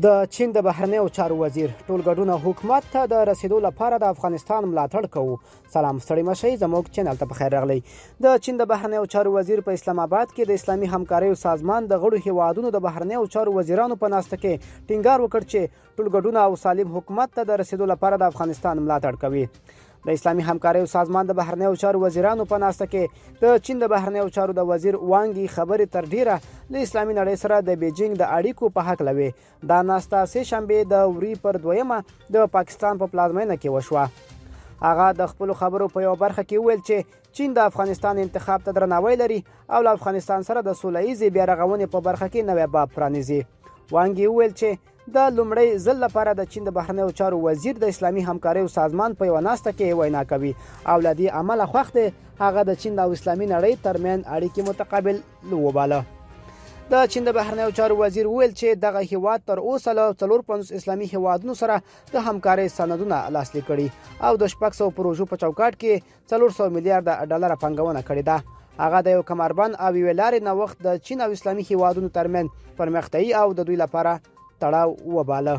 د چین د بهرنیو چارو وزیر ټولګډونه حکومت ته د رسیدو لپاره د افغانستان ملاتړ کوو. سلام ستړي مشئ، زموږ چینل ته بخیر راغلی. د چین د بهرنیو چارو وزیر په اسلام آباد کې د اسلامي همکاریو سازمان د غړو هیوادونو د بهرنیو چارو وزیرانو په ناسته کې ټینګار وکړ چې ټولګډونه او سالم حکومت ته د رسیدو لپاره د افغانستان ملاتړ کوي. د اسلامي همکاریو سازمان د بهرنیو چارو وزیرانو په ناسته کې د چین د بهرنیو چارو د وزیر وانګي خبرې تر ډیره له اسلامي نړۍ سره د بیجینګ د اړیکو په حق لوي. دا ناسته سه شنبه د وری پر 2 د پاکستان په پلازمینه کې وشوه. هغه د خپل خبرو په یو برخه کې ویل چې چین د افغانستان انتخاب ته درناوی لري او له افغانستان سره د سوله ییز بیارغونې په برخه کې نوې باب پرانیزي. وانګي ویل چې د لومړی ځل لپاره د چین د بهرنیو چارو وزیر د اسلامي همکاریو سازمان په یوه ناسته کې وینا کوي او له دې امله خوښ دی هغه د چین او اسلامي نړۍ ترمن اړیکې متقابل وباله. د چین د بهرنیو چارو وزیر ویل چې دغه هیواد تر اوسه له 450 اسلامي هیوادونو سره د همکارۍ سندونه لاسلیک کړي او د 600 پروژو په چوکاټ کې 400 میلیارډ ډالر پانګونه کړې ده. هغه د یو کمربند او یوې لارې نوښت د چین او اسلامي هیوادونو ترمن پرمختیايي او د دوی لپاره تړاو وباله.